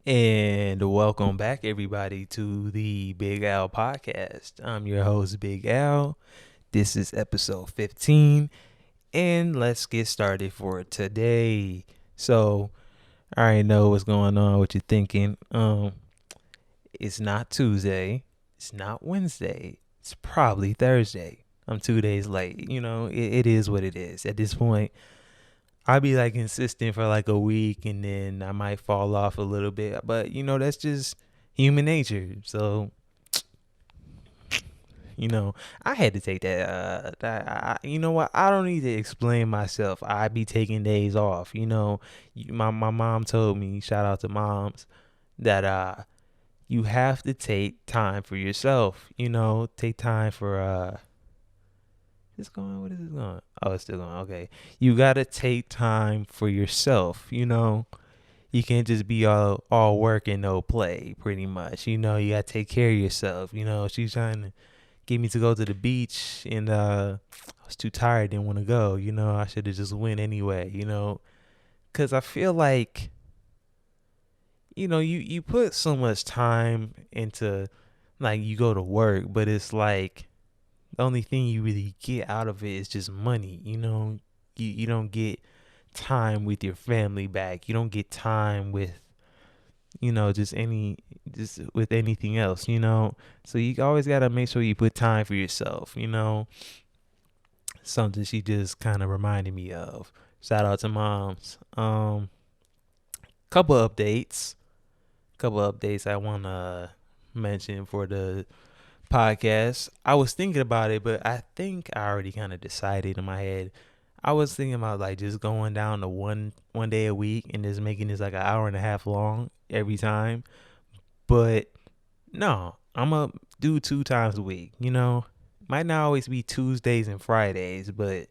And welcome back, everybody, to the Big Al podcast. I'm your host, Big Al. This is episode 15, and let's get started for today. So, I already know what's going on, what you're thinking. It's not Tuesday, it's not Wednesday, it's probably Thursday. I'm 2 days late. It is what it is. At this point, I'll be like consistent for like a week and then I might fall off a little bit. But that's just human nature. So, I had to take that. You know what? I don't need to explain myself. I be taking days off. My mom told me, shout out to moms, that you have to take time for yourself. Take time for It's going. What is it going? Oh, it's still going. Okay. You gotta take time for yourself. You can't just be all work and no play. Pretty much. You gotta take care of yourself. She's trying to get me to go to the beach, and I was too tired. Didn't want to go. I should have just went anyway. Cause I feel like you put so much time into, like, you go to work, but it's like the only thing you really get out of it is just money. You don't get time with your family back. You don't get time with just with anything else. So you always got to make sure you put time for yourself. Something she just kind of reminded me of. Shout out to moms. Couple updates I want to mention for the podcast. I was thinking about it, but I think I already kind of decided in my head. I was thinking about like just going down to one day a week and just making this like an hour and a half long every time. But no, I'm gonna do 2 times a week. Might not always be Tuesdays and Fridays, but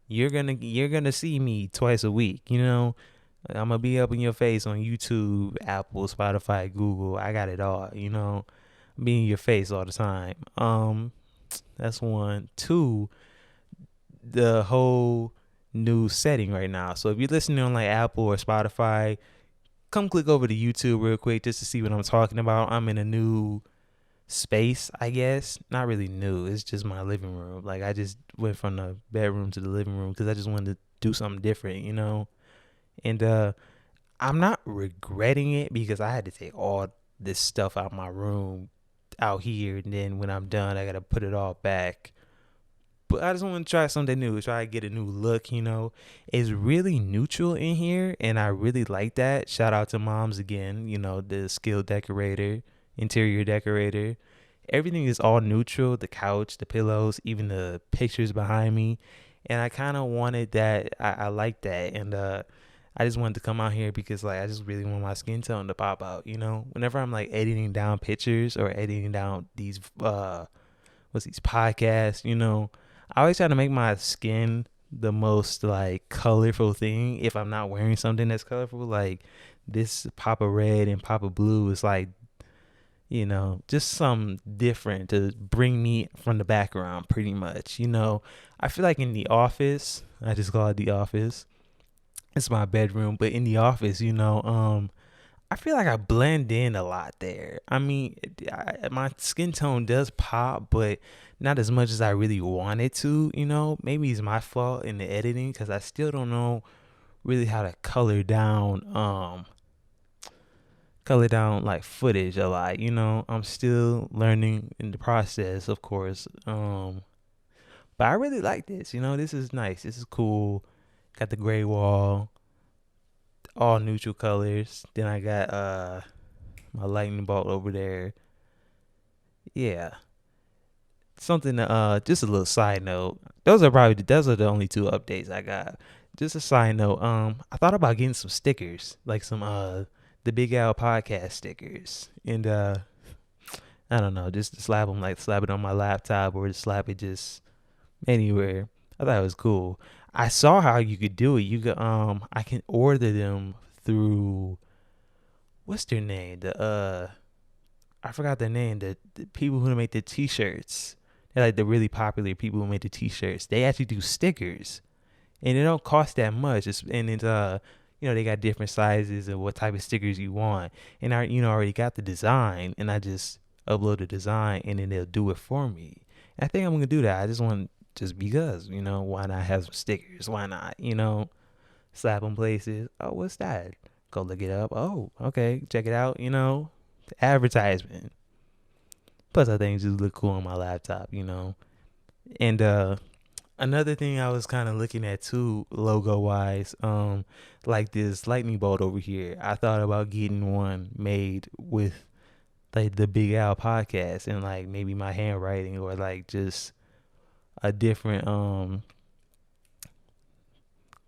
you're gonna see me twice a week. I'm gonna be up in your face on YouTube, Apple, Spotify, Google. I got it all. Be in your face all the time. That's one. Two, the whole new setting right now. So if you're listening on like Apple or Spotify, come click over to YouTube real quick just to see what I'm talking about. I'm in a new space, I guess. Not really new. It's just my living room. Like, I just went from the bedroom to the living room because I just wanted to do something different, And I'm not regretting it because I had to take all this stuff out my room out here, and then when I'm done, I gotta put it all back. But I just want to try something new, try to get a new look. It's really neutral in here, and I really like that. Shout out to moms again. The skilled decorator, interior decorator. Everything is all neutral. The couch, the pillows, even the pictures behind me, and I kind of wanted that. I like that, and I just wanted to come out here because like I just really want my skin tone to pop out. Whenever I'm like editing down pictures or editing down these these podcasts, I always try to make my skin the most like colorful thing. If I'm not wearing something that's colorful, like this pop of red and pop of blue is like, just something different to bring me from the background pretty much. I feel like in the office, I just call it the office. It's my bedroom, but in the office, I feel like I blend in a lot there. I mean, my skin tone does pop, but not as much as I really wanted to. Maybe it's my fault in the editing because I still don't know really how to color down like footage a lot. I'm still learning in the process, of course. But I really like this. This is nice. This is cool. Got the gray wall, all neutral colors. Then I got my lightning bolt over there. Yeah. Something just a little side note. Those are the only 2 updates I got. Just a side note. I thought about getting some stickers, like some the Big Al podcast stickers. And I don't know, just to slap it on my laptop or just slap it just anywhere. I thought it was cool. I saw how you could do it. You could I can order them through, what's their name? I forgot their name. The people who make the t-shirts. They're like the really popular people who make the t-shirts. They actually do stickers. And it don't cost that much. they got different sizes and what type of stickers you want. And I, already got the design, and I just upload the design, and then they'll do it for me. And I think I'm gonna do that. I just want, just because, why not have some stickers? Why not, slap them places? Oh, what's that? Go look it up. Oh, okay, check it out. Advertisement. Plus, I think it just look cool on my laptop. And another thing I was kind of looking at too, logo wise, like this lightning bolt over here. I thought about getting one made with like the Big Al podcast, and like maybe my handwriting, or like just a different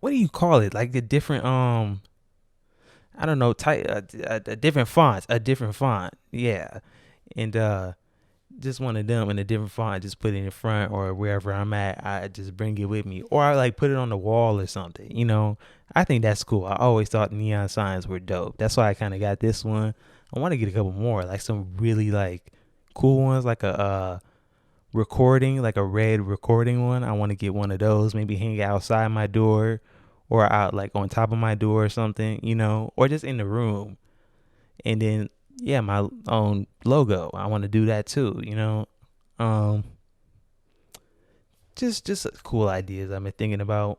what do you call it? Like a different I don't know, type a different font, yeah. And just one of them in a different font, just put it in front or wherever I'm at. I just bring it with me, or I like put it on the wall or something. I think that's cool. I always thought neon signs were dope. That's why I kind of got this one. I want to get a couple more, like some really like cool ones, like a recording, like a red recording one. I want to get one of those. Maybe hang it outside my door, or out like on top of my door or something. Or just in the room. And then yeah, my own logo. I want to do that too. Um, just cool ideas I've been thinking about.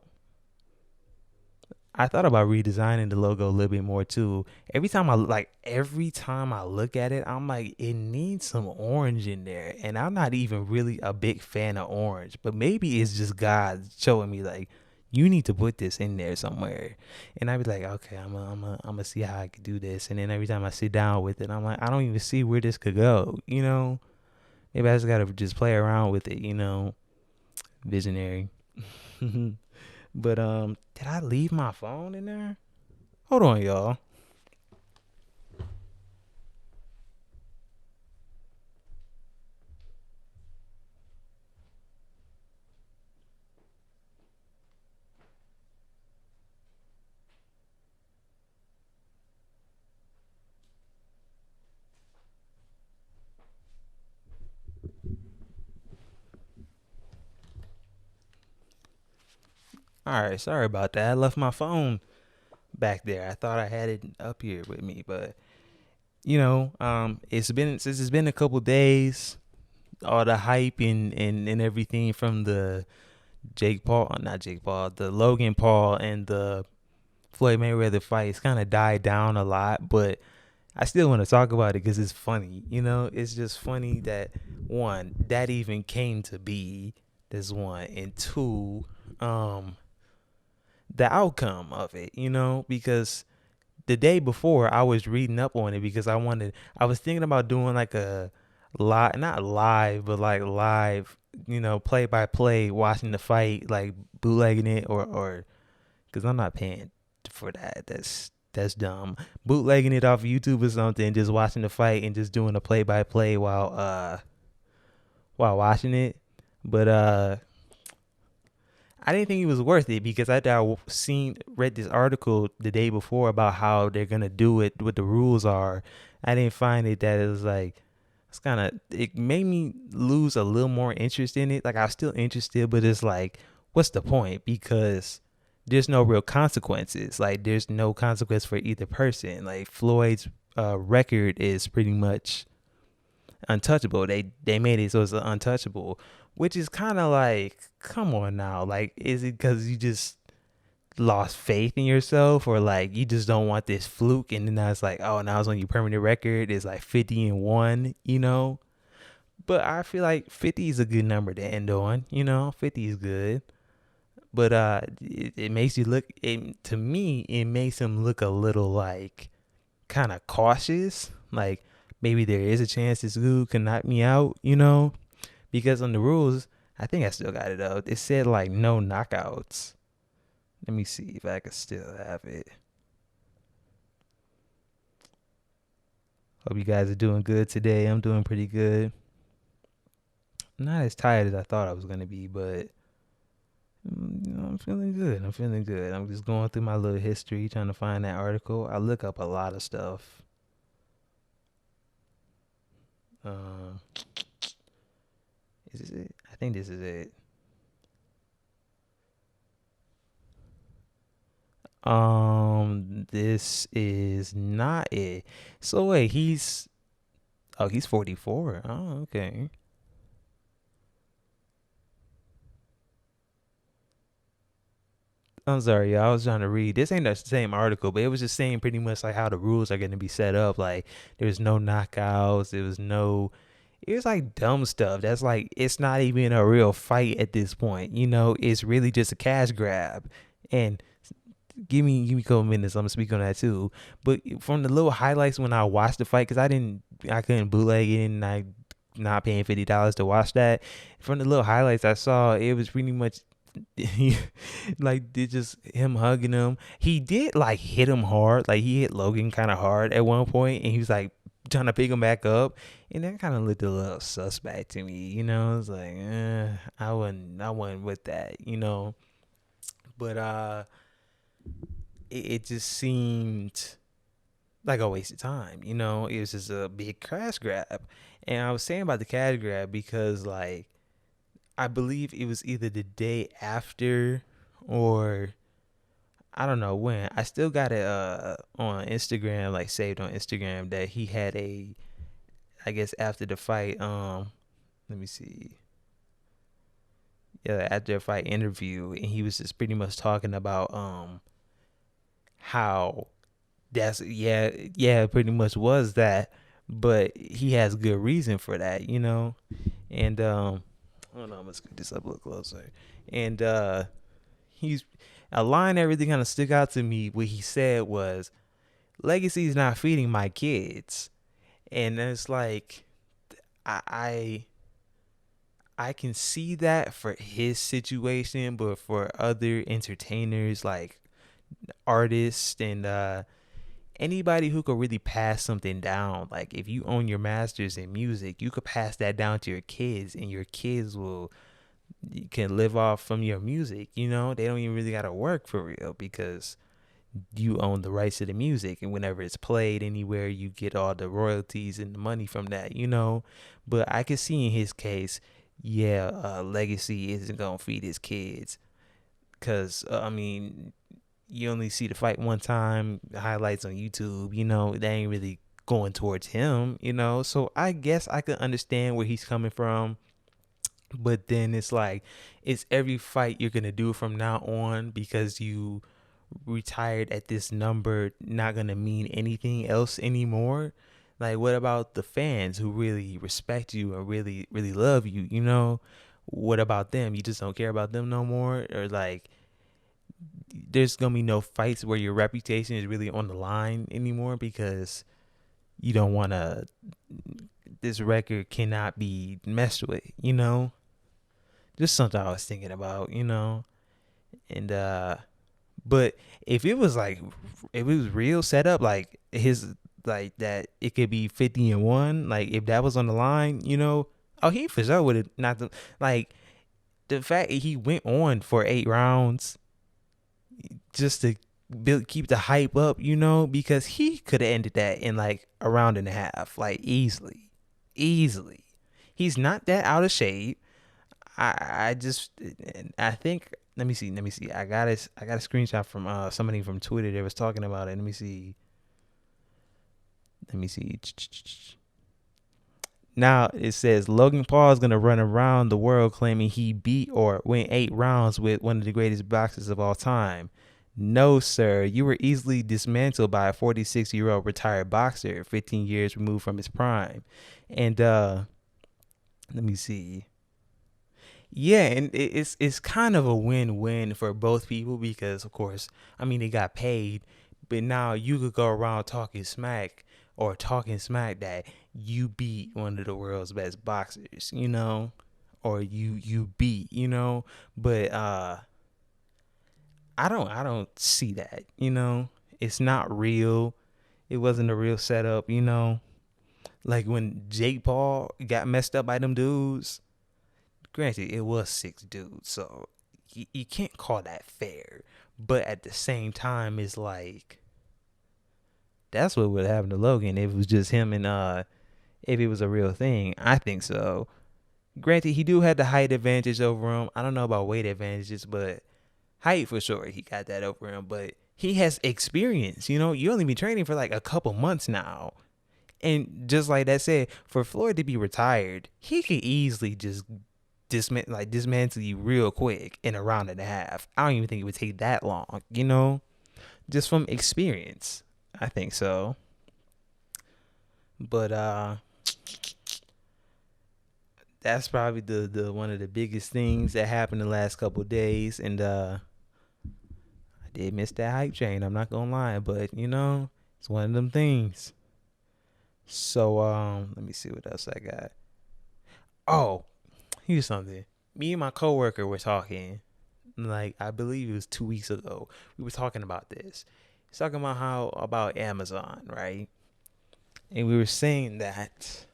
I thought about redesigning the logo a little bit more too. Every time I look at it, I'm like, it needs some orange in there. And I'm not even really a big fan of orange, but maybe it's just God showing me like, you need to put this in there somewhere. And I'd be like, okay, I'm gonna see how I could do this. And then every time I sit down with it, I'm like, I don't even see where this could go. Maybe I just gotta just play around with it. Visionary. But did I leave my phone in there? Hold on, y'all. All right, sorry about that. I left my phone back there. I thought I had it up here with me, but it's been a couple days. All the hype and everything from the not Jake Paul, the Logan Paul and the Floyd Mayweather fights kind of died down a lot, but I still want to talk about it because it's funny. It's just funny that one, that even came to be. This one, and two, the outcome of it. Because the day before I was reading up on it because I was thinking about doing like a live, not live, but like live, play by play, watching the fight, like bootlegging it, or because I'm not paying for that. That's dumb. Bootlegging it off YouTube or something, just watching the fight and just doing a play by play while watching it. But I didn't think it was worth it because I read this article the day before about how they're gonna do it, what the rules are. I didn't find it that it was like, it made me lose a little more interest in it. Like I was still interested, but it's like, what's the point? Because there's no real consequences. Like there's no consequence for either person. Like Floyd's record is pretty much untouchable. They made it so it's untouchable, which is kind of like, come on now. Like, is it because you just lost faith in yourself, or like you just don't want this fluke? And then now it's like, oh, now it's on your permanent record. It's like 50-1, But I feel like 50 is a good number to end on. 50 is good. But it makes you look. To me, it makes him look a little like kind of cautious. Like maybe there is a chance this dude can knock me out. Because on the rules, I think I still got it up. It said like no knockouts. Let me see if I can still have it. Hope you guys are doing good today. I'm doing pretty good. I'm not as tired as I thought I was going to be, but I'm feeling good. I'm just going through my little history, trying to find that article. I look up a lot of stuff. Is this it? I think this is it. This is not it. So wait, he's 44. Oh, okay. I'm sorry, y'all. I was trying to read. This ain't the same article, but it was just saying pretty much like how the rules are gonna be set up. Like there's no knockouts. There was no. It was like dumb stuff. That's like it's not even a real fight at this point. It's really just a cash grab. And give me a couple minutes. I'm gonna speak on that too. But from the little highlights when I watched the fight, because I couldn't bootleg it, and I not paying $50 to watch that. From the little highlights I saw, it was pretty much like they just him hugging him. He did like hit him hard. Like he hit Logan kind of hard at one point, and he was like trying to pick him back up, and that kind of looked a little suspect to me. It's like I wasn't with that. But it just seemed like a waste of time. It was just a big cash grab, and I was saying about the cash grab because like I believe it was either the day after or I don't know when. I still got it on Instagram, like saved on Instagram that he had I guess after the fight, let me see. Yeah, after a fight interview, and he was just pretty much talking about how that's yeah, pretty much was that, but he has good reason for that. And hold on, let's get this up a little closer. And he's a line that really kind of stuck out to me. What he said was, "Legacy is not feeding my kids," and it's like I I can see that for his situation, but for other entertainers like artists and anybody who could really pass something down, like if you own your masters in music, you could pass that down to your kids, and your kids will you can live off from your music. They don't even really gotta work for real because you own the rights to the music, and whenever it's played anywhere, you get all the royalties and the money from that. But I can see in his case, yeah, Legacy isn't gonna feed his kids because I mean, you only see the fight one time, highlights on YouTube. They ain't really going towards him. So I guess I could understand where he's coming from. But then it's like, it's every fight you're going to do from now on because you retired at this number not going to mean anything else anymore? Like, what about the fans who really respect you and really, really love you? What about them? You just don't care about them no more? Or like, there's going to be no fights where your reputation is really on the line anymore because you don't want to, this record cannot be messed with? Just something I was thinking about. And but if it was like, if it was real setup, like his, like that, it could be 50-1. Like if that was on the line. Oh, he for sure would have not like the fact that he went on for 8 rounds just to keep the hype up. Because he could have ended that in like a round and a half, like easily. He's not that out of shape. I think, let me see. I got a screenshot from somebody from Twitter that was talking about it. Let me see. Now it says Logan Paul is gonna run around the world claiming he beat or went 8 rounds with one of the greatest boxers of all time. No, sir. You were easily dismantled by a 46-year-old retired boxer, 15 years removed from his prime. And let me see. Yeah, and it's kind of a win-win for both people because, of course, I mean they got paid, but now you could go around talking smack that you beat one of the world's best boxers, or you beat. But I don't see that. It's not real. It wasn't a real setup. Like when Jake Paul got messed up by them dudes. Granted, it was 6 dudes, so you can't call that fair. But at the same time, it's like that's what would happen to Logan if it was just him and if it was a real thing. I think so. Granted, he do have the height advantage over him. I don't know about weight advantages, but height for sure he got that over him. But he has experience. You only been training for like a couple months now. And just like that said, for Floyd to be retired, he could easily just dismantle you real quick in a round and a half. I don't even think it would take that long, just from experience. I think so. But that's probably the one of the biggest things that happened the last couple of days. And I did miss that hype train, I'm not gonna lie, but it's one of them things. So let me see what else I got. Oh, here's something. Me and my coworker were talking, like I believe it was 2 weeks ago. We were talking about this. He's talking about Amazon, right? And we were saying that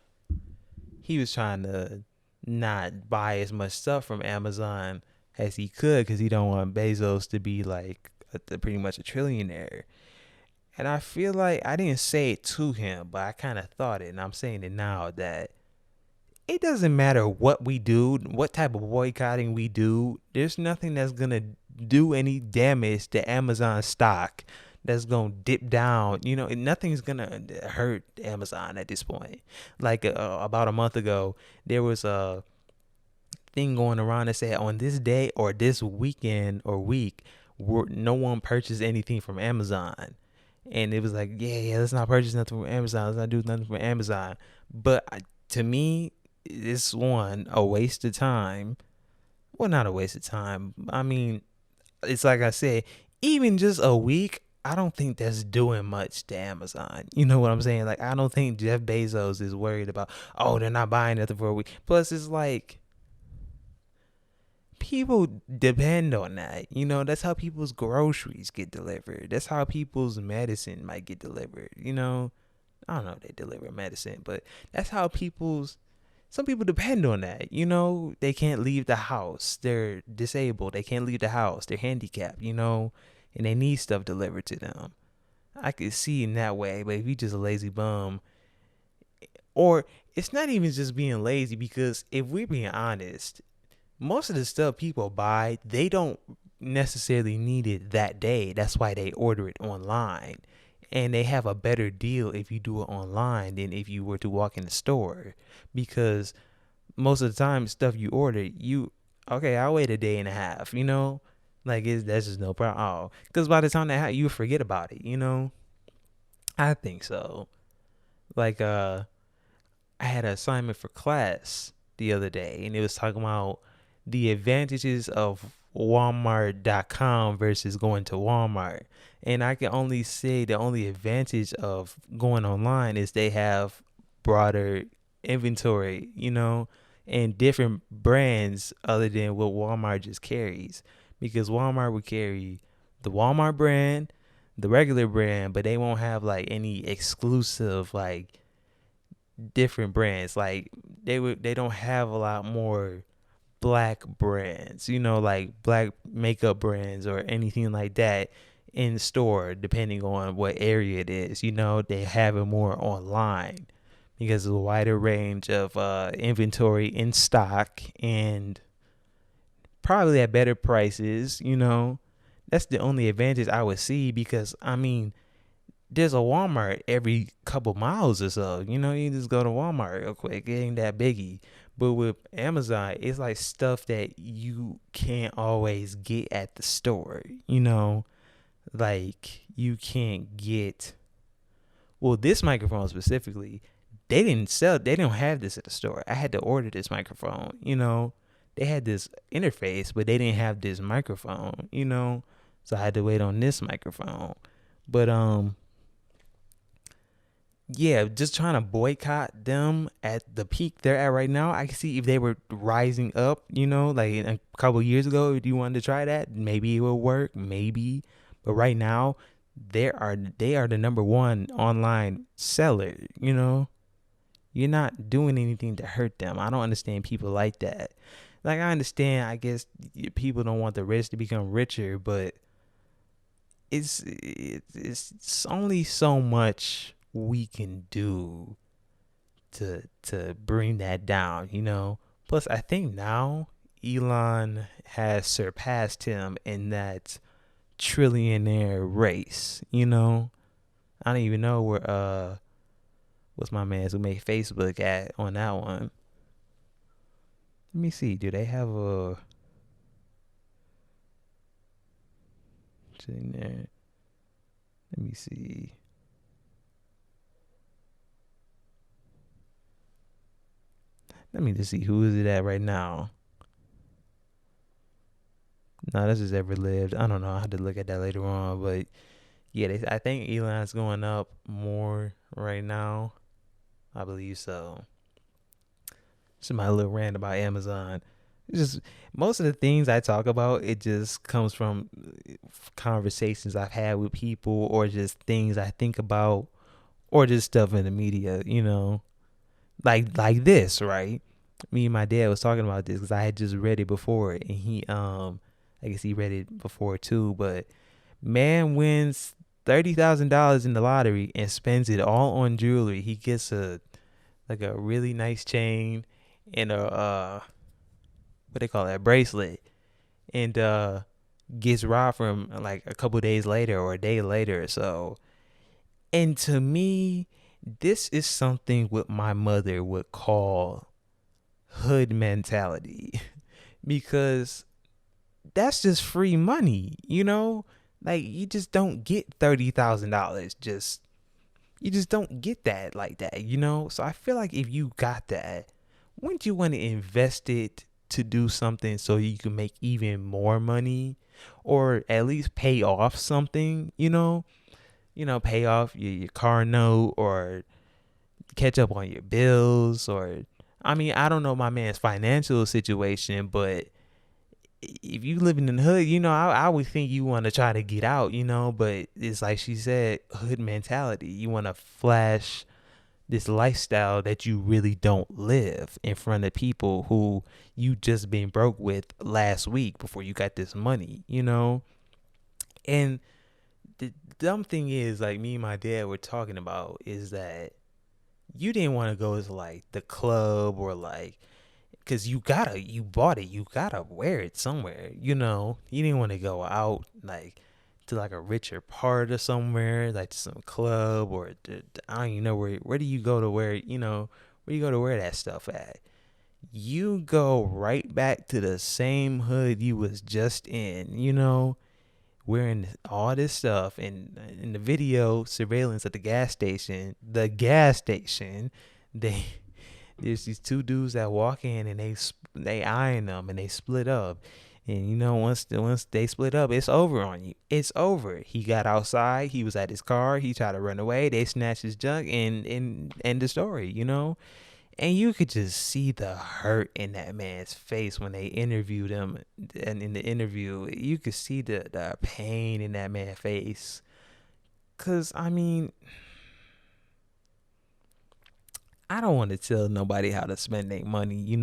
he was trying to not buy as much stuff from Amazon as he could because he don't want Bezos to be like pretty much a trillionaire. And I feel like I didn't say it to him, but I kind of thought it, and I'm saying it now, that it doesn't matter what we do, what type of boycotting we do. There's nothing that's gonna do any damage to Amazon stock. That's gonna dip down. Nothing's gonna hurt Amazon at this point. Like about a month ago, there was a thing going around that said on this day or this weekend or week, no one purchased anything from Amazon. And it was like, yeah, let's not purchase nothing from Amazon. Let's not do nothing from Amazon. But to me, it's a waste of time. Well, not a waste of time. I mean, it's like I said, even just a week, I don't think that's doing much to Amazon. You know what I'm saying? Like, I don't think Jeff Bezos is worried about, they're not buying nothing for a week. Plus, it's like, people depend on that. That's how people's groceries get delivered. That's how people's medicine might get delivered. I don't know if they deliver medicine, but that's how some people depend on that. They can't leave the house. They're disabled. They can't leave the house. They're handicapped, and they need stuff delivered to them. I could see in that way, but if you just a lazy bum, or it's not even just being lazy, because if we're being honest, most of the stuff people buy, they don't necessarily need it that day. That's why they order it online. And they have a better deal if you do it online than if you were to walk in the store. Because most of the time, stuff you order, I'll wait a day and a half, Like, that's just no problem. Oh, because by the time that you forget about it, I think so. Like, I had an assignment for class the other day, and it was talking about the advantages of Walmart.com versus going to Walmart. And I can only say the only advantage of going online is they have broader inventory, and different brands other than what Walmart just carries. Because Walmart would carry the Walmart brand, the regular brand, but they won't have like any exclusive like different brands. Like they don't have a lot more black brands, like black makeup brands or anything like that in store, depending on what area it is. They have it more online because of a wider range of inventory in stock and probably at better prices. That's the only advantage I would see, because I mean, there's a Walmart every couple miles or so. You just go to Walmart real quick. It ain't that biggie. But with Amazon, it's like stuff that you can't always get at the store. Like you can't get. Well, this microphone specifically, they don't have this at the store. I had to order this microphone. They had this interface, but they didn't have this microphone. So I had to wait on this microphone. But yeah, just trying to boycott them at the peak they're at right now. I can see if they were rising up, like a couple years ago, if you wanted to try that, maybe it will work, maybe. But right now, they are the number one online seller. You're not doing anything to hurt them. I don't understand people like that. Like, I understand, I guess people don't want the rich to become richer, but it's only so much we can do to bring that down. Plus, I think now Elon has surpassed him in that trillionaire race, you know? I don't even know where what's my man's who made Facebook at on that one. Let me see. Do they have a trillionaire? Let me see. Let me just see who is it at right now. No, this has ever lived. I don't know. I have to look at that later on, but yeah, I think Elon's going up more right now. I believe so. Just my little rant about Amazon. It's just most of the things I talk about, it just comes from conversations I've had with people, or just things I think about, or just stuff in the media. You know, like this, right? Me and my dad was talking about this because I had just read it before, and I guess he read it before too. But man wins $30,000 in the lottery and spends it all on jewelry. He gets a really nice chain and a what they call that, bracelet, and gets robbed from like a couple days later or a day later or so. And to me, this is something what my mother would call hood mentality because that's just free money, you know? Like you just don't get $30,000 just you just don't get that like that, you know? So I feel like if you got that, wouldn't you want to invest it to do something so you can make even more money, or at least pay off something, you know? Pay off your car note, or catch up on your bills, or I mean, I don't know my man's financial situation, but if you living in the hood, I would think you want to try to get out, but it's like she said, hood mentality. You want to flash this lifestyle that you really don't live in front of people who you just been broke with last week before you got this money, And the dumb thing is, like me and my dad were talking about, is that you didn't want to go to like the club or like, because you bought it, you gotta wear it somewhere, you didn't want to go out like to like a richer part or somewhere, like to some club, or I don't even know where do you go to wear, where do you go to wear that stuff at? You go right back to the same hood you was just in, wearing all this stuff. And in the video surveillance at the gas station, they there's these two dudes that walk in and they eyeing them and they split up. And once they split up, it's over on you. It's over. He got outside. He was at his car. He tried to run away. They snatched his junk and end the story. And you could just see the hurt in that man's face when they interviewed him. And in the interview, you could see the pain in that man's face. Cause I mean, I don't want to tell nobody how to spend their money,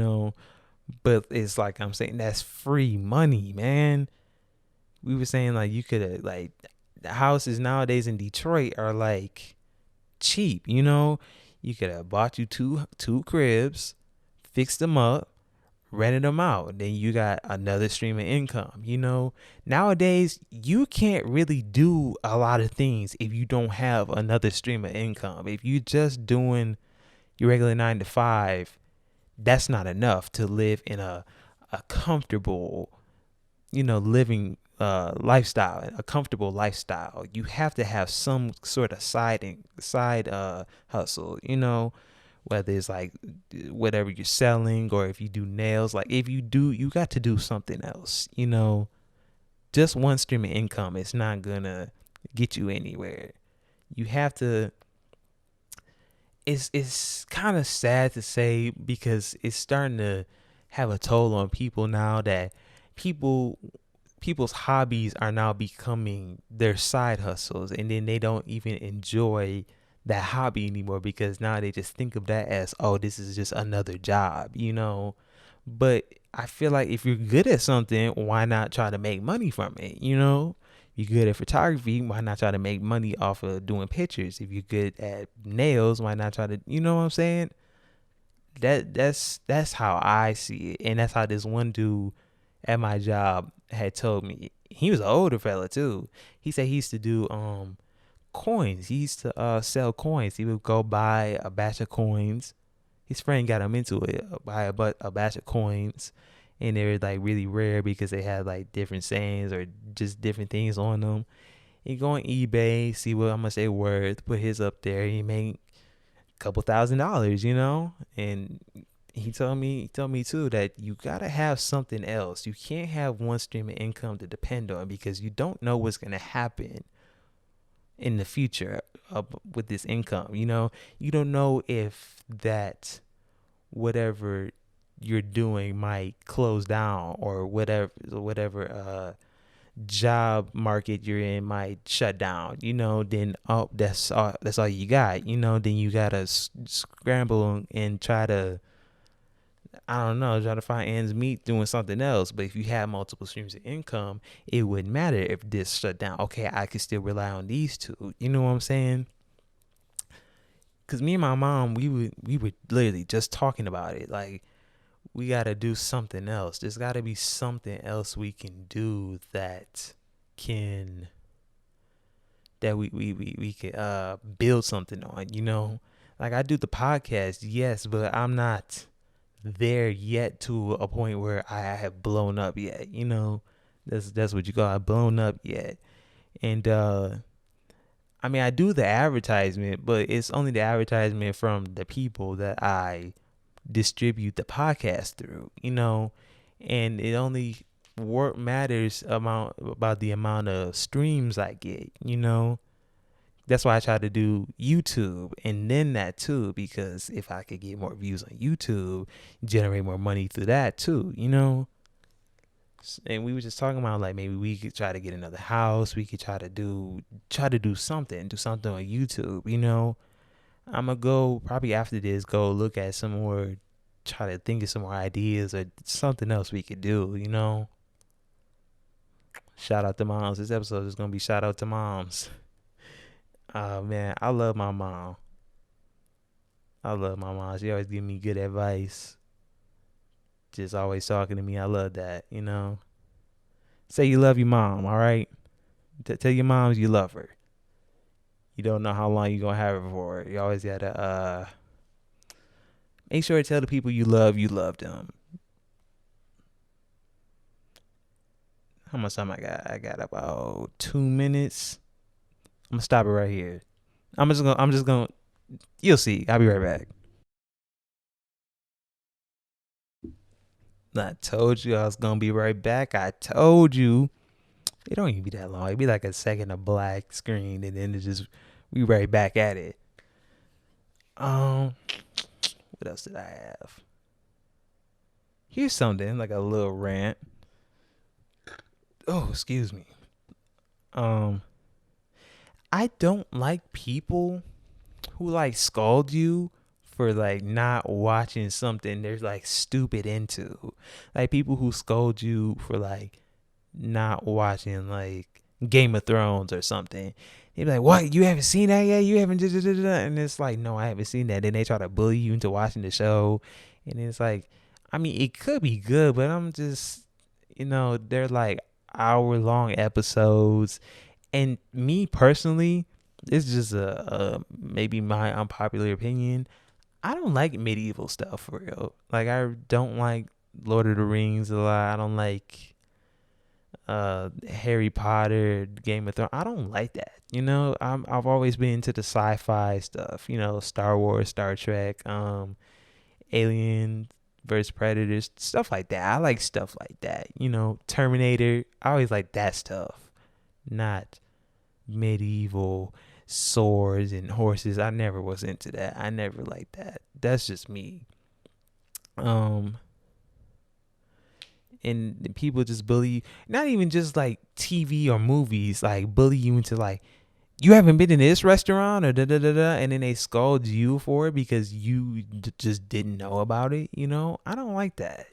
but it's like I'm saying, that's free money, man. We were saying like you could have, like, the houses nowadays in Detroit are like cheap, You could have bought you two cribs, fixed them up, rented them out. Then you got another stream of income, Nowadays, you can't really do a lot of things if you don't have another stream of income. If you just doing your regular 9 to 5, that's not enough to live in a comfortable, living lifestyle, a comfortable lifestyle. You have to have some sort of side hustle, whether it's like whatever you're selling, or if you do nails. Like if you got to do something else, Just one stream of income, it's not gonna get you anywhere. You have to. It's kind of sad to say, because it's starting to have a toll on people now, that people's hobbies are now becoming their side hustles, and then they don't even enjoy that hobby anymore, because now they just think of that as, oh, this is just another job, But I feel like if you're good at something, why not try to make money from it, You're good at photography, why not try to make money off of doing pictures? If you're good at nails, why not try to, you know what I'm saying? That's how I see it. And that's how this one dude at my job had told me, he was an older fella too. He said he used to do coins. He used to sell coins. He would go buy a batch of coins. His friend got him into it. Buy a batch of coins, and they were like really rare because they had like different sayings or just different things on them. He go on eBay, see what how much they worth, put his up there. He made a couple $1,000s, and he told me too that you gotta have something else. You can't have one stream of income to depend on because you don't know what's gonna happen in the future with this income. You don't know if that whatever you're doing might close down or whatever job market you're in might shut down. Then that's all you got. Then you gotta scramble and try to, I don't know, try to find ends meet doing something else. But if you have multiple streams of income, it wouldn't matter if this shut down. Okay, I could still rely on these two. You know what I'm saying? Cause me and my mom, we were literally just talking about it. Like, we gotta do something else. There's gotta be something else we can do can that we could build something on. Like, I do the podcast, yes, but I'm not there yet to a point where I have blown up yet. That's what you call it, blown up yet. And I mean, I do the advertisement, but it's only the advertisement from the people that I distribute the podcast through, and it only matters about the amount of streams I get. That's why I try to do YouTube and then that too, because if I could get more views on YouTube, generate more money through that too. And we were just talking about, like, maybe we could try to get another house. We could try to do something on YouTube. I'm gonna go probably after this, go look at some more, try to think of some more ideas or something else we could do. Shout out to moms. This episode is gonna be shout out to moms. Man, I love my mom. She always give me good advice. Just always talking to me. I love that. Say you love your mom, all right? Tell your moms you love her. You don't know how long you're going to have her for. You always got to make sure to tell the people you love them. How much time I got? I got about 2 minutes. I'm going to stop it right here. I'm just going to, you'll see. I'll be right back. I told you I was going to be right back. I told you. It don't even be that long. It'd be like a second of black screen, and then we right back at it. What else did I have? Here's something, like a little rant. Oh, excuse me. I don't like people who like scold you for like not watching something they're like stupid into. Like, people who scold you for like not watching like Game of Thrones or something. They'd be like, "What? You haven't seen that yet? You haven't?" And it's like, "No, I haven't seen that." Then they try to bully you into watching the show, and it's like, I mean, it could be good, but I'm just, they're like hour-long episodes, and me personally, it's just a maybe my unpopular opinion. I don't like medieval stuff for real. Like, I don't like Lord of the Rings a lot. I don't like Harry Potter, Game of Thrones. I don't like that. I've always been into the sci-fi stuff. Star Wars, Star Trek, Alien versus Predators, stuff like that. I like stuff like that. Terminator. I always like that stuff, not medieval swords and horses. I never was into that. I never liked that. That's just me. And people just bully you. Not even just like TV or movies, like bully you into like, you haven't been in this restaurant or da da da da, and then they scold you for it because you just didn't know about it. I don't like that.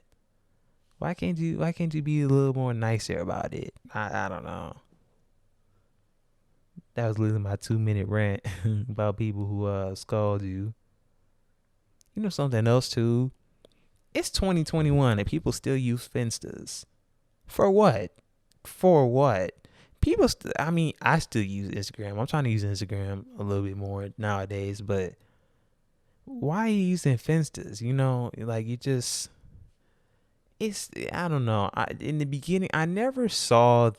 Why can't you be a little more nicer about it? I don't know. That was literally my 2-minute rant about people who scold you. Something else too. It's 2021 and people still use Finsters. For what? For what? I mean, I still use Instagram. I'm trying to use Instagram a little bit more nowadays, but why are you using Finstas? Like you just, I don't know. In the beginning, I never saw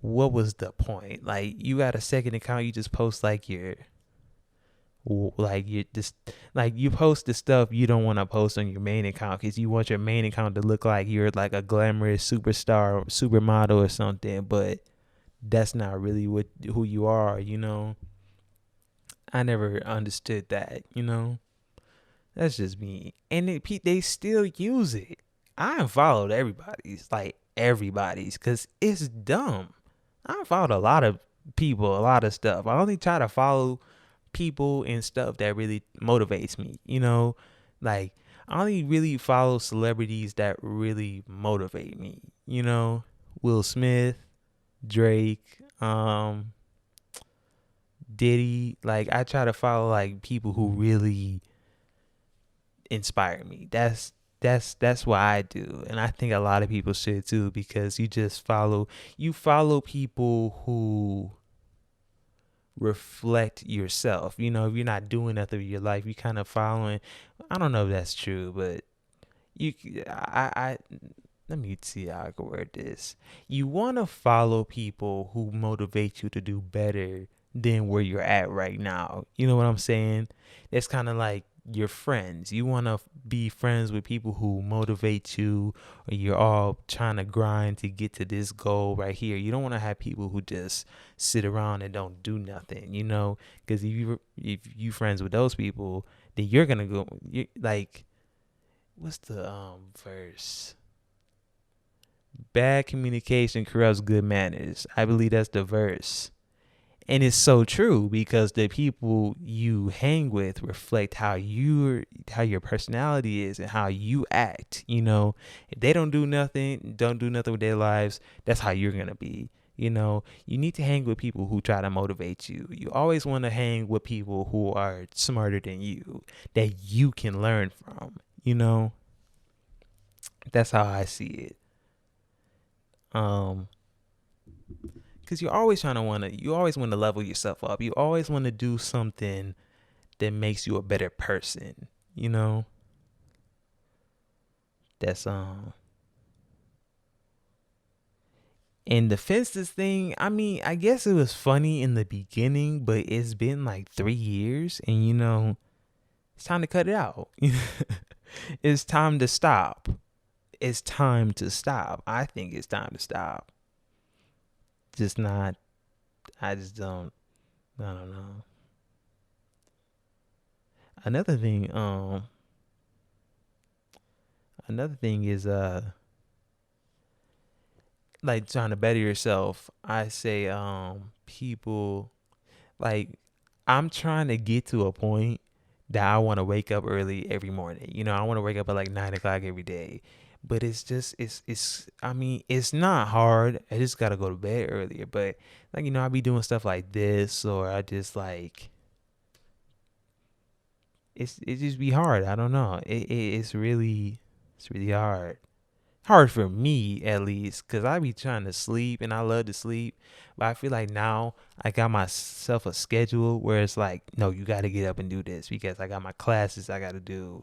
what was the point? Like you got a second account, you just post like you just like you post the stuff you don't want to post on your main account because you want your main account to look like you're like a glamorous superstar, supermodel or something, but that's not really who you are. I never understood that. That's just me. And they still use it. I unfollowed everybody's because it's dumb. I unfollowed a lot of people, a lot of stuff. I only try to follow people and stuff that really motivates me. Like I only really follow celebrities that really motivate me. Will Smith, Drake, Diddy. Like I try to follow like people who really inspire me. That's what I do, and I think a lot of people should too, because you follow people who reflect yourself. If you're not doing nothing with your life, you kind of following. I don't know if that's true, but I let me see how I can word this. You want to follow people who motivate you to do better than where you're at right now. You know what I'm saying? That's kind of like your friends. You want to be friends with people who motivate you, or you're all trying to grind to get to this goal right here. You don't want to have people who just sit around and don't do nothing, because if you friends with those people, then you're going to go like, what's the verse? Bad communication corrupts good manners. I believe that's the verse. And it's so true, because the people you hang with reflect how your personality is and how you act. If they don't do nothing with their lives, that's how you're going to be. You need to hang with people who try to motivate you. You always want to hang with people who are smarter than you, that you can learn from. That's how I see it. Because you always want to level yourself up. You always want to do something that makes you a better person. That's and the fences thing. I mean, I guess it was funny in the beginning, but it's been like 3 years, and it's time to cut it out. It's time to stop. It's time to stop. I think it's time to stop. Just not. I just don't. I don't know. Another thing. Another thing is like trying to better yourself. I say people, like, I'm trying to get to a point that I want to wake up early every morning. I want to wake up at like 9 o'clock every day. But I mean, it's not hard. I just got to go to bed earlier. But, like, I be doing stuff like this, or I just, like, it just be hard. I don't know. It's really hard. Hard for me, at least, because I be trying to sleep, and I love to sleep. But I feel like now I got myself a schedule where it's like, no, you got to get up and do this, because I got my classes I got to do.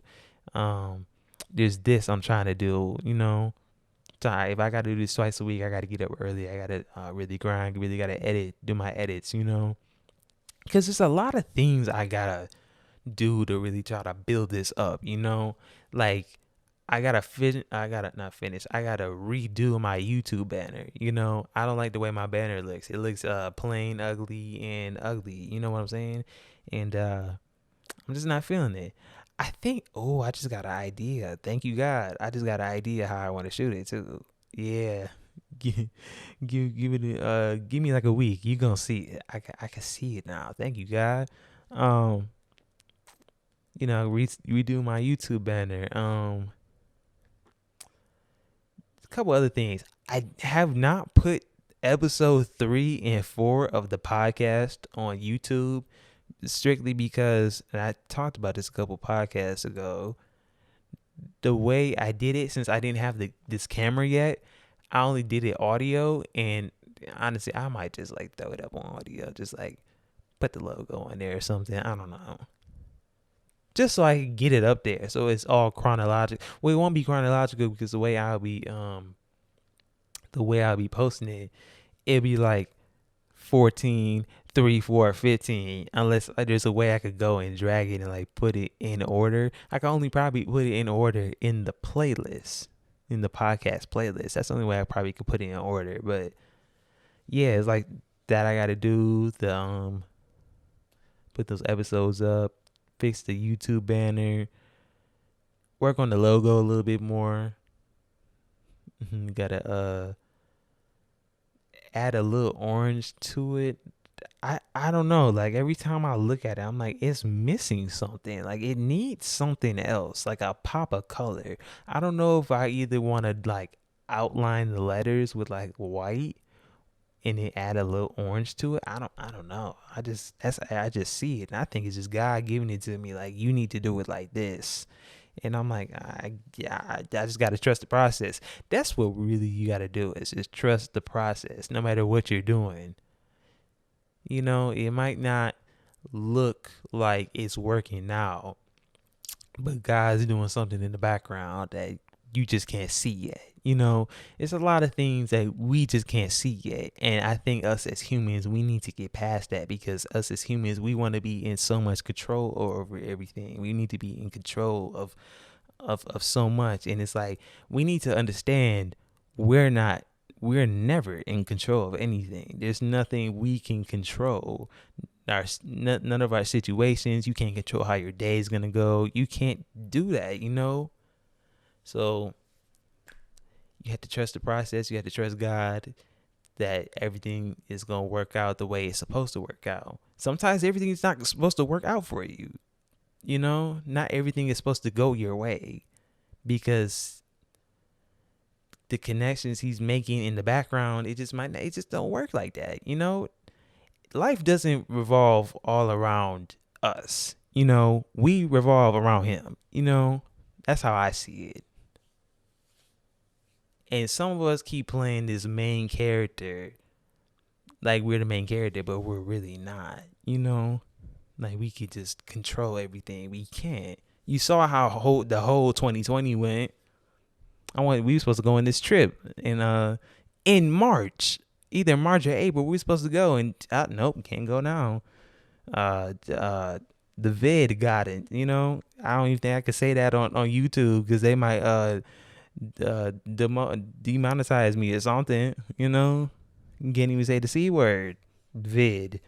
There's this I'm trying to do, So if I got to do this twice a week, I got to get up early. I got to really grind, really got to do my edits, because there's a lot of things I got to do to really try to build this up, like I gotta not finish. I gotta redo my YouTube banner. I don't like the way my banner looks. It looks plain, ugly, and ugly. You know what I'm saying? And I'm just not feeling it. I think. Oh, I just got an idea. Thank you, God. I just got an idea how I want to shoot it too. Yeah. Give me like a week. You gonna see it. I can see it now. Thank you, God. Redo my YouTube banner. A couple other things. I have not put episode 3 and 4 of the podcast on YouTube, strictly because, and I talked about this a couple podcasts ago, the way I did it, since I didn't have this camera yet, I only did it audio, and honestly, I might just like throw it up on audio, just like put the logo on there or something. I don't know. Just so I can get it up there, so it's all chronological. Well, it won't be chronological because the way I'll be posting it, it'll be like 14, 3, 4, 15. Unless there's a way I could go and drag it and like put it in order. I can only probably put it in order in the playlist, in the podcast playlist. That's the only way I probably could put it in order. But yeah, it's like that. I got to do the put those episodes up, fix the YouTube banner, work on the logo a little bit more. Gotta add a little orange to it. I don't know. Like every time I look at it, I'm like, it's missing something. Like it needs something else, like a pop of color. I don't know if I either want to like outline the letters with like white and then add a little orange to it. I don't know. I just see it, and I think it's just God giving it to me. Like you need to do it like this. And I'm like, I just got to trust the process. That's what really you got to do is just trust the process, no matter what you're doing. You know, it might not look like it's working now, but God's doing something in the background that you just can't see yet. You know, it's a lot of things that we just can't see yet. And I think us as humans, we need to get past that because us as humans, we want to be in so much control over everything. We need to be in control of so much. And it's like, we need to understand we're never in control of anything. There's nothing we can control. None of our situations. You can't control how your day is going to go. You can't do that, you know? So you have to trust the process. You have to trust God that everything is going to work out the way it's supposed to work out. Sometimes everything is not supposed to work out for you. You know, not everything is supposed to go your way because the connections he's making in the background, it just don't work like that. You know, life doesn't revolve all around us. You know, we revolve around him. You know, that's how I see it. And some of us keep playing this main character like we're the main character, but we're really not, you know? Like we could just control everything. We can't. You saw how the whole 2020 went. We were supposed to go on this trip in March. Either March or April, we were supposed to go, and nope, can't go now. The vid got it, you know? I don't even think I could say that on YouTube because they might demonetize me or something, you know? You can't even say the C word. Vid.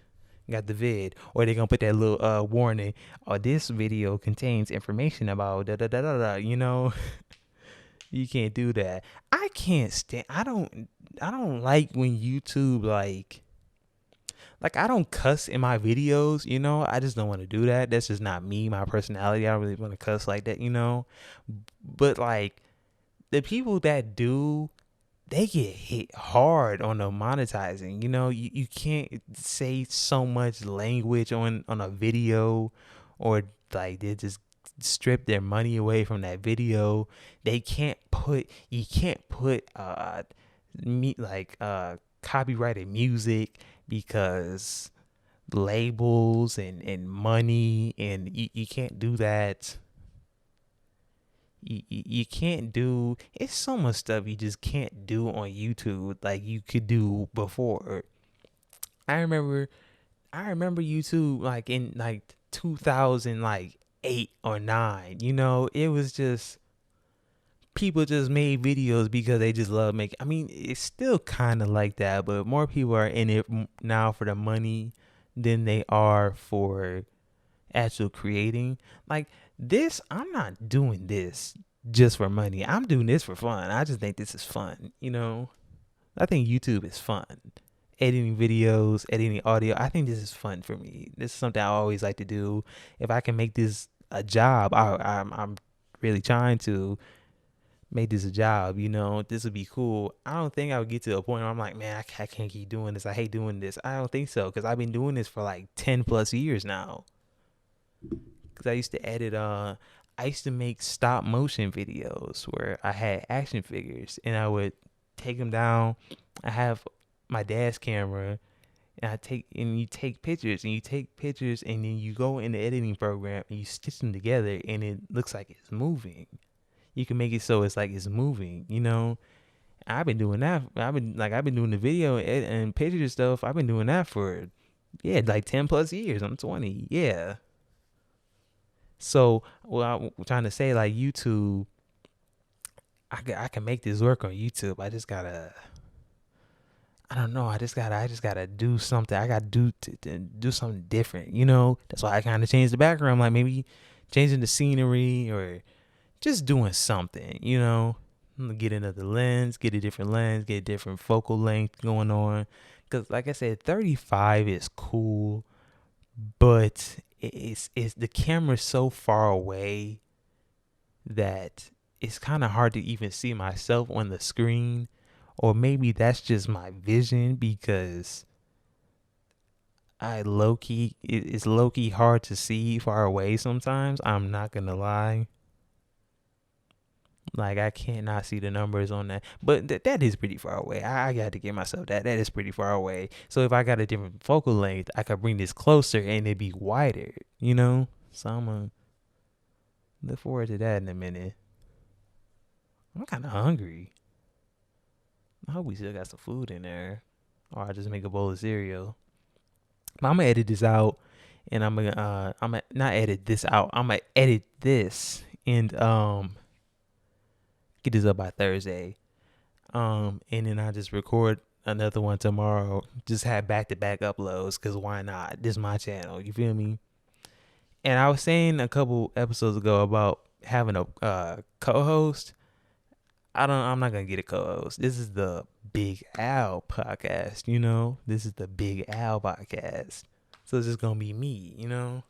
Got the vid. Or they're gonna put that little warning. Oh, this video contains information about da da da da da, you know? You can't do that. I can't stand I don't like when YouTube like I don't cuss in my videos, you know? I just don't want to do that. That's just not me, my personality. I don't really want to cuss like that, you know? But like the people that do, they get hit hard on the monetizing. You know, you can't say so much language on a video, or like they just strip their money away from that video. You can't put copyrighted music because labels and money, and you can't do that. You can't do, it's so much stuff you just can't do on YouTube like you could do before. I remember YouTube like in like 2008 or 9, you know, it was just people just made videos because they just love making. I mean, it's still kind of like that, but more people are in it now for the money than they are for actual creating. Like this, I'm not doing this just for money. I'm doing this for fun. I just think this is fun, you know? I think YouTube is fun. Editing videos, editing audio. I think this is fun for me. This is something I always like to do. If I can make this a job, I'm really trying to make this a job, you know? This would be cool. I don't think I would get to a point where I'm like, man, I can't keep doing this. I hate doing this. I don't think so, because I've been doing this for like 10 plus years now. Because I used to edit, I used to make stop motion videos where I had action figures and I would take them down. I have my dad's camera, and you take pictures, and then you go in the editing program and you stitch them together, and it looks like it's moving. You can make it so it's like it's moving, you know. I've been doing that. I've been doing the video and picture stuff. I've been doing that for like 10 plus years. I'm 20. Yeah. So, well, I'm trying to say, like, YouTube, I can make this work on YouTube. I just gotta, I don't know. I just gotta do something. I gotta do something different. You know, that's why I kind of changed the background. Like maybe changing the scenery or just doing something. You know, get another lens, get a different lens, get a different focal length going on. Cause like I said, 35 is cool, but it's the camera's so far away that it's kind of hard to even see myself on the screen. Or maybe that's just my vision because it's low key hard to see far away sometimes. I'm not gonna lie. Like I cannot see the numbers on that, but that is pretty far away. I got to give myself that. That is pretty far away. So if I got a different focal length, I could bring this closer and it'd be wider. You know. So I'm gonna look forward to that in a minute. I'm kind of hungry. I hope we still got some food in there, or I just make a bowl of cereal. But I'm gonna edit this out, and I'm gonna not edit this out. I'm gonna edit this and get this up by Thursday. And then I just record another one tomorrow. Just have back to back uploads, cause why not? This is my channel. You feel me? And I was saying a couple episodes ago about having a co-host. I'm not gonna get a co-host. This is the Big Al podcast, you know? This is the Big Al podcast. So it's just gonna be me, you know?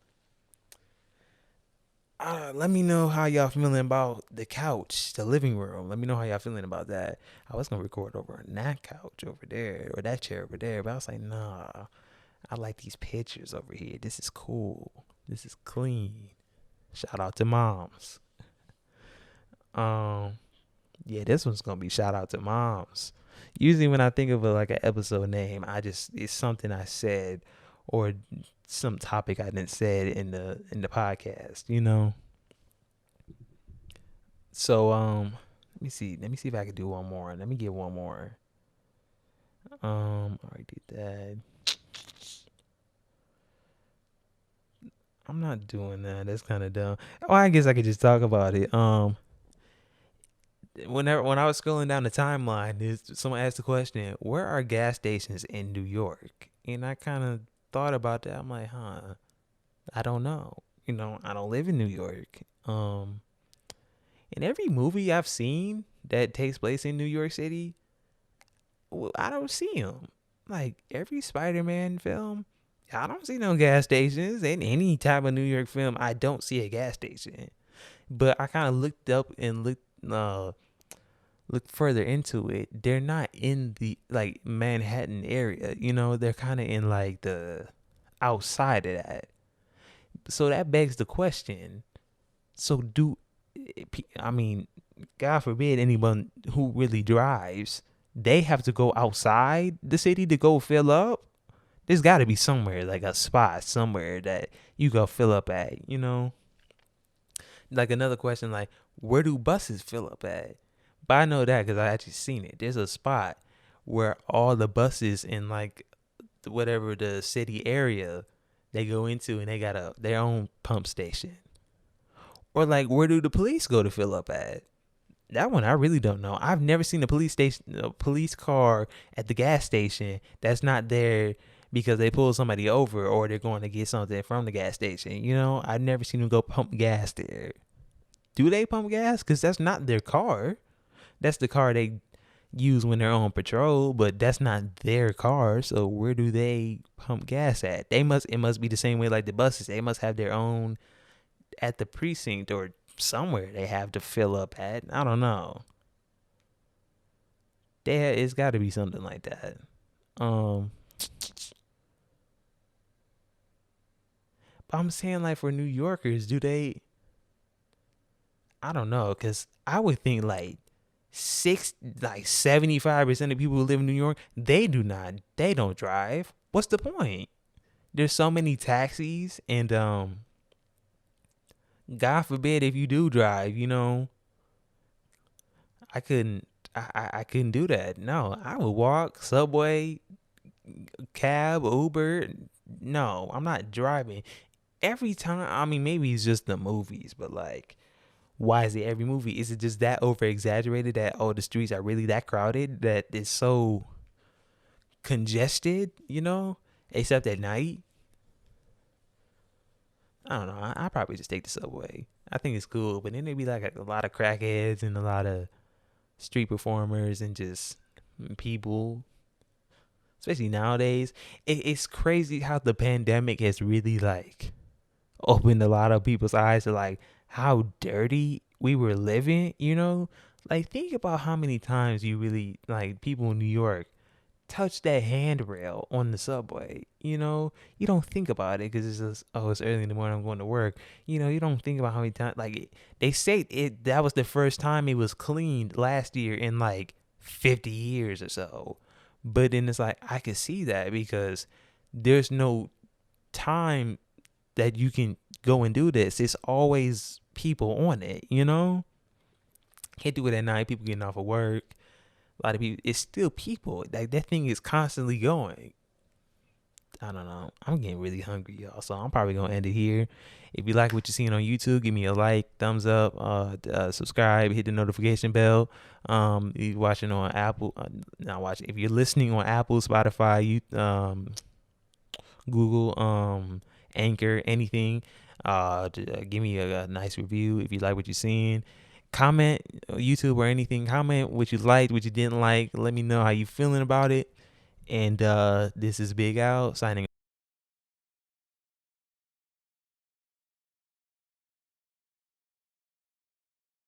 Let me know how y'all feeling about the couch, the living room. Let me know how y'all feeling about that. I was gonna record over on that couch over there, or that chair over there, but I was like, nah. I like these pictures over here. This is cool. This is clean. Shout out to moms. Yeah, this one's gonna be shout out to moms. Usually when I think of like an episode name, it's something I said or some topic I didn't said in the podcast, you know. So let me see if I can do one more. Let me get one more. I already did that. I'm not doing that. That's kind of dumb. Oh, I guess I could just talk about it. When I was scrolling down the timeline, someone asked the question, "Where are gas stations in New York?" And I kind of thought about that. I'm like, I don't know. You know, I don't live in New York. In every movie I've seen that takes place in New York City, I don't see them. Like every Spider-Man film, I don't see no gas stations. In any type of New York film, I don't see a gas station. But I kind of looked up and look further into it. They're not in the like Manhattan area, you know. They're kind of in like the outside of that. So that begs the question. So I mean, God forbid anyone who really drives, they have to go outside the city to go fill up? There's got to be somewhere, like a spot somewhere that you go fill up at, you know? Like another question, like, where do buses fill up at? But I know that because I actually seen it. There's a spot where all the buses in like whatever the city area they go into, and they got their own pump station. Or like, where do the police go to fill up at? That one I really don't know. I've never seen a police car at the gas station that's not there because they pulled somebody over or they're going to get something from the gas station. You know, I've never seen them go pump gas there. Do they pump gas? Because that's not their car. That's the car they use when they're on patrol, but that's not their car. So where do they pump gas at? It must be the same way like the buses. They must have their own at the precinct or somewhere they have to fill up at. I don't know. It's got to be something like that. But I'm saying, like, for New Yorkers, do they? I don't know, because I would think like like 75% of people who live in New York, they don't drive. What's the point? There's so many taxis, and God forbid if you do drive, I couldn't I couldn't do that. No, I would walk, subway, cab, Uber. No, I'm not driving. Every time, I mean, maybe it's just the movies, but like, why is it every movie? Is it just that over exaggerated that, oh, the streets are really that crowded, that it's so congested, except at night? I don't know. I probably just take the subway. I think it's cool, but then there be like a lot of crackheads and a lot of street performers and just people, especially nowadays. It's crazy how the pandemic has really like opened a lot of people's eyes to like how dirty we were living. Like, think about how many times you really, like, people in New York touch that handrail on the subway. You don't think about it because it's just, oh, it's early in the morning, I'm going to work. You don't think about how many times, like, they say that was the first time it was cleaned last year in like 50 years or so. But then it's like, I could see that because there's no time that you can go and do this. It's always people on it. Can't do it at night. People getting off of work. A lot of people. It's still people. Like, that thing is constantly going. I don't know. I'm getting really hungry, y'all. So I'm probably gonna end it here. If you like what you're seeing on YouTube, give me a like, thumbs up, subscribe, hit the notification bell. If you're watching on Apple, not watching. If you're listening on Apple, Spotify, Google, Anchor, anything, give me a nice review if you like what you're seeing. Comment YouTube or anything. Comment what you liked, what you didn't like. Let me know how you feeling about it. And this is Big Al signing